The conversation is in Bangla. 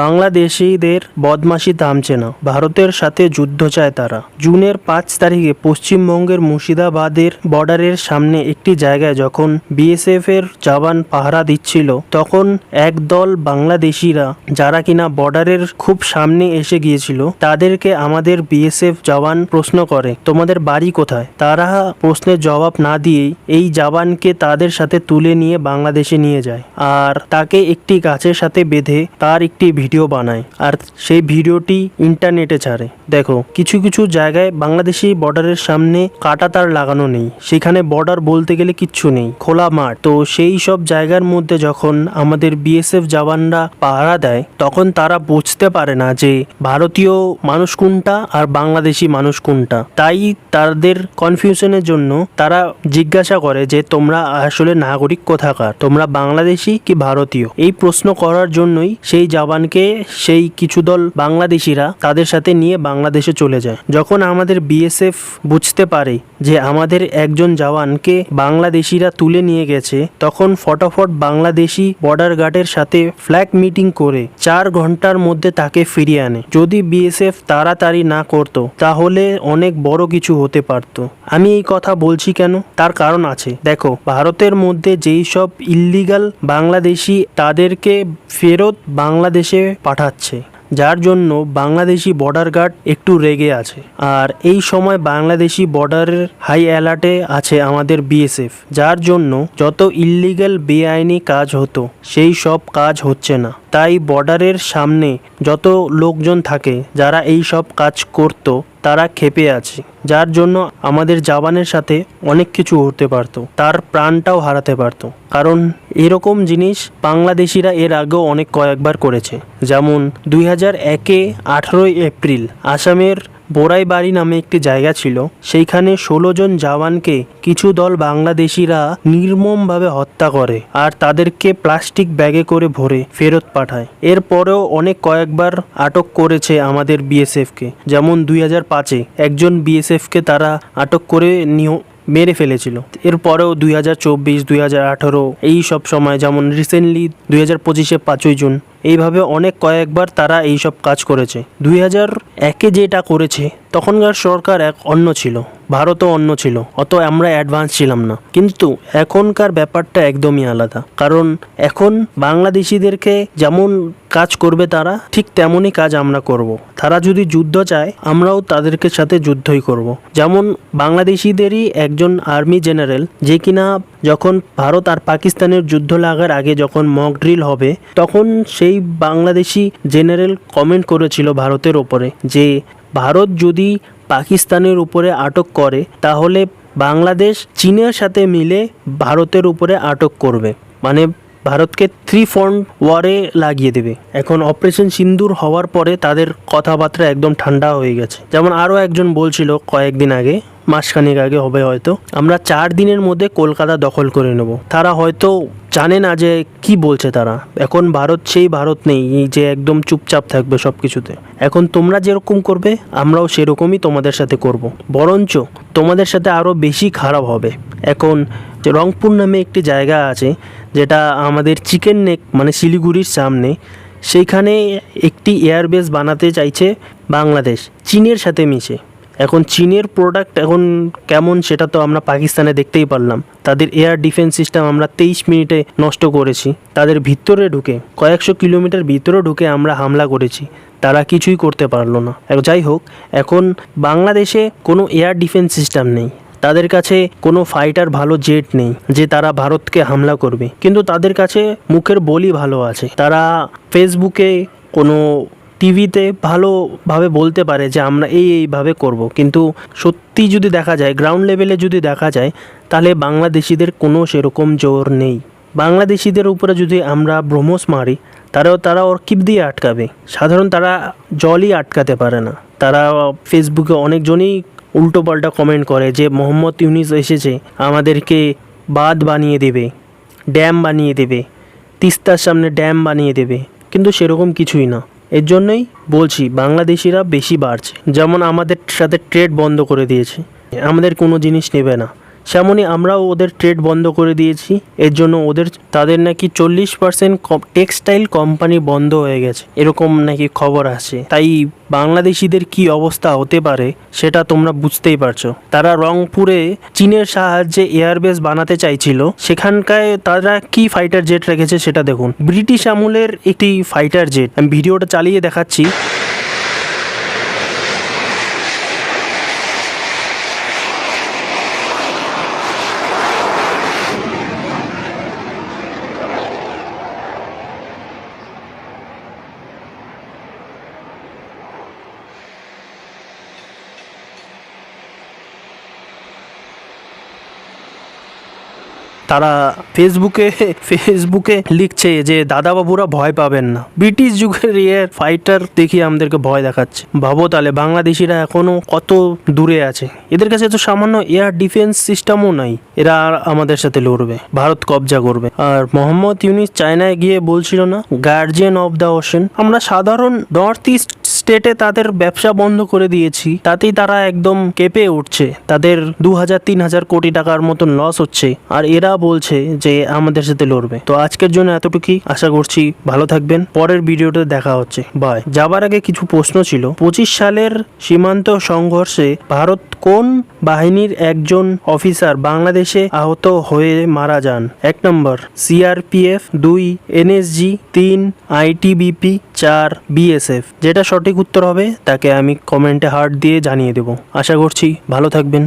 বাংলাদেশিদের বদমাশি থামছে না, ভারতের সাথে যুদ্ধ চায় তারা। জুনের ৫ তারিখে পশ্চিমবঙ্গের মুর্শিদাবাদের বর্ডারের সামনে একটি জায়গায় যখন বিএসএফ এর জওয়ান পাহারা দিচ্ছিল, তখন একদল বাংলাদেশিরা যারা কিনা বর্ডারের খুব সামনে এসে গিয়েছিল, তাদেরকে আমাদের বিএসএফ জওয়ান প্রশ্ন করে, তোমাদের বাড়ি কোথায়? তারা প্রশ্নের জবাব না দিয়েই এই জওয়ানকে তাদের সাথে তুলে নিয়ে বাংলাদেশে নিয়ে যায় আর তাকে একটি গাছের সাথে বেঁধে তার একটি ভিডিও বানায় আর সেই ভিডিওটি ইন্টারনেটে ছাড়ে। দেখো, কিছু কিছু জায়গায় বাংলাদেশি বর্ডারের সামনে কাঁটা তার লাগানো নেই, সেখানে বর্ডার বলতে গেলে কিচ্ছু নেই, খোলা মাঠ। তো সেই সব জায়গার মধ্যে যখন আমাদের বিএসএফ জওয়ানরা পাহারা দেয়, তখন তারা বুঝতে পারে না যে ভারতীয় মানুষ কোনটা আর বাংলাদেশি মানুষ কোনটা। তাই তাদের কনফিউশনের জন্য তারা জিজ্ঞাসা করে যে তোমরা আসলে নাগরিক কোথাকার, তোমরা বাংলাদেশি কি ভারতীয়? এই প্রশ্ন করার জন্যই সেই জওয়ানকে সেই কিছু দল বাংলাদেশিরা তাদের সাথে নিয়ে বাংলাদেশে চলে যায়। যখন আমাদের বিএসএফ বুঝতে পারে যে আমাদের একজন জওয়ানকে বাংলাদেশিরা তুলে নিয়ে গেছে, তখন ফটাফট বাংলাদেশি বর্ডার গার্ডের সাথে ফ্ল্যাগ মিটিং করে ৪ ঘন্টার মধ্যে তাকে ফিরিয়ে আনে। যদি বিএসএফ তাড়াতাড়ি না করতো তাহলে অনেক বড় কিছু হতে পারত। আমি এই কথা বলছি কেন, তার কারণ আছে। দেখো, ভারতের মধ্যে যেই সব ইল্লিগাল বাংলাদেশি তাদেরকে ফেরত বাংলাদেশে পাঠাচ্ছে, যার জন্য বাংলাদেশি বর্ডার গার্ড একটু রেগে আছে। আর এই সময় বাংলাদেশি বর্ডারের হাই অ্যালার্টে আছে আমাদের বিএসএফ, যার জন্য যত ইল্লিগাল বেআইনি কাজ হতো সেই সব কাজ হচ্ছে না। তাই বর্ডারের সামনে যত লোকজন থাকে যারা এই সব কাজ করতো, তারা ক্ষেপে আছে, যার জন্য আমাদের জওয়ানের সাথে অনেক কিছু হতে পারতো, তার প্রাণটাও হারাতে পারতো। কারণ এরকম জিনিস বাংলাদেশিরা এর আগেও অনেক কয়েকবার করেছে। যেমন 2001-এ 18 এপ্রিল আসামের বোরাইবাড়ি নামে একটি জায়গা ছিল, সেইখানে 16 জন জওয়ানকে কিছু দল বাংলাদেশিরা নির্মমভাবে হত্যা করে আর তাদেরকে প্লাস্টিক ব্যাগে করে ভরে ফেরত পাঠায়। এরপরেও অনেক কয়েকবার আটক করেছে আমাদের বিএসএফকে। যেমন 2005-এ একজন বিএসএফকে তারা আটক করে মেরে ফেলেছিল। এরপরেও 2024, 2018 এই সব সময়, যেমন রিসেন্টলি 2025-এ 5ই জুন, এইভাবে অনেক কয়েকবার তারা এই সব কাজ করেছে। 2001-এ যেটা করেছে তখনকার সরকার অন্য ছিল, ভারতও অন্য ছিল, অত আমরা অ্যাডভান্স ছিলাম না। কিন্তু এখনকার ব্যাপারটা একদমই আলাদা। কারণ এখন বাংলাদেশিদেরকে যেমন কাজ করবে তারা, ঠিক তেমনই কাজ আমরা করব। তারা যদি যুদ্ধ চায়, আমরাও তাদেরকে সাথে যুদ্ধই করব। যেমন বাংলাদেশিদেরই একজন আর্মি জেনারেল, যে কিনা যখন ভারত আর পাকিস্তানের যুদ্ধ লাগার আগে যখন মক ড্রিল হবে, তখন সেই বাংলাদেশি জেনারেল কমেন্ট করেছিল ভারতের ওপরে যে ভারত যদি পাকিস্তানের উপরে আটক করে তাহলে বাংলাদেশ চীনের সাথে মিলে ভারতের উপরে আটক করবে, মানে ভারতকে 3 ফ্রন্ট ওয়ারে লাগিয়ে দেবে। এখন অপারেশন সিন্দুর হওয়ার পরে তাদের কথাবার্তা একদম ঠান্ডা হয়ে গেছে। যেমন আরও একজন বলছিল কয়েকদিন আগে, মাসখানেক আগে হবে হয়তো, আমরা 4 দিনের মধ্যে কলকাতা দখল করে নেব। তারা হয়তো জানে না যে কি বলছে তারা। এখন ভারত সেই ভারত নেই যে একদম চুপচাপ থাকবে সব কিছুতে। এখন তোমরা যেরকম করবে আমরাও সেরকমই তোমাদের সাথে করব, বরঞ্চ তোমাদের সাথে আরও বেশি খারাপ হবে। এখন রংপুর নামে একটি জায়গা আছে যেটা আমাদের চিকেন নেক মানে শিলিগুড়ির সামনে, সেইখানে একটি এয়ারবেস বানাতে চাইছে বাংলাদেশ চীনের সাথে মিশে। এখন চীনের প্রোডাক্ট এখন কেমন সেটা তো আমরা পাকিস্তানে দেখতেই পারলাম। তাদের এয়ার ডিফেন্স সিস্টেম আমরা 23 মিনিটে নষ্ট করেছি। তাদের ভিতরে ঢুকে কয়েকশো কিলোমিটার ভিতরে ঢুকে আমরা হামলা করেছি, তারা কিছুই করতে পারলো না। যাই হোক, এখন বাংলাদেশে কোনো এয়ার ডিফেন্স সিস্টেম নেই, তাদের কাছে কোনো ফাইটার ভালো জেট নেই যে তারা ভারতকে হামলা করবে। কিন্তু তাদের কাছে মুখের বলি ভালো আছে, তারা ফেসবুকে কোনো টিভিতে ভালোভাবে বলতে পারে যে আমরা এইভাবে করব। কিন্তু সত্যি যদি দেখা যায়, গ্রাউন্ড লেভেলে যদি দেখা যায়, তাহলে বাংলাদেশিদের কোনো সেরকম জোর নেই। বাংলাদেশিদের উপরে যদি আমরা ব্রহ্মস মারি, তারা ওর কিপ দিয়ে আটকাবে। সাধারণ তারা জলই আটকাতে পারে না। তারা ফেসবুকে অনেকজনই উল্টো পাল্টা কমেন্ট করে যে মোহাম্মদ ইউনিস এসেছে আমাদেরকে বাঁধ বানিয়ে দেবে, ড্যাম বানিয়ে দেবে, তিস্তার সামনে ড্যাম বানিয়ে দেবে। কিন্তু সেরকম কিছুই না। এর জন্যই বলছি বাংলাদেশিরা বেশি বাড়ছে। যেমন আমাদের সাথে ট্রেড বন্ধ করে দিয়েছে, আমাদের কোনো জিনিস নেবে না, সেমনই আমরাও ওদের ট্রেড বন্ধ করে দিয়েছি। এর জন্য তাদের নাকি 40% টেক্সটাইল কোম্পানি বন্ধ হয়ে গেছে, এরকম নাকি খবর আছে। তাই বাংলাদেশিদের কি অবস্থা হতে পারে সেটা তোমরা বুঝতেই পারছো। তারা রংপুরে চীনের সাহায্যে এয়ারবেস বানাতে চাইছিল, সেখানকায় তারা কি ফাইটার জেট রেখেছে সেটা দেখুন। ব্রিটিশ আমলের একটি ফাইটার জেট, আমি ভিডিওটা চালিয়ে দেখাচ্ছি। তারা ফেসবুকে লিখছে যে দাদাবাবুরা ভয় পাবেন না, ব্রিটিশ যুগের এয়ার ফাইটার দেখিয়ে আমাদেরকে ভয় দেখাচ্ছে। ভাবো তাহলে বাংলাদেশিরা এখনো কত দূরে আছে, এদের কাছে তো সামান্য এয়ার ডিফেন্স সিস্টেমও নাই। এরা আর আমাদের সাথে লড়বে, ভারত কবজা করবে। আর মোহাম্মদ ইউনিস চায়নায় গিয়ে বলছিল না, গার্জিয়ান অফ দ্য ওশেন। আমরা সাধারণ নর্থ ইস্ট স্টেটে তাদের ব্যবসা বন্ধ করে দিয়েছি, তাতেই তারা একদম কেঁপে উঠছে। তাদের 2000-3000 কোটি টাকার মতন লস হচ্ছে, আর এরা বলছে যে আমাদের সাথে লড়বে। তো আজকের জন্য এতটুকুই, আশা করছি ভালো থাকবেন। পরের ভিডিওতে দেখা হচ্ছে, বাই। যাবার আগে কিছু প্রশ্ন ছিল। 25 সালের সীমান্ত সংঘর্ষে ভারত কোন বাহিনীর একজন অফিসার বাংলাদেশে আহত হয়ে মারা যান? 1 নম্বর সিআরপিএফ, 2 এনএসজি, 3 আইটিবিপি, 4 বিএসএফ। যেটা সঠিক উত্তর হবে তাকে আমি কমেন্টে হার্ট দিয়ে জানিয়ে দেব। আশা করছি ভালো থাকবেন।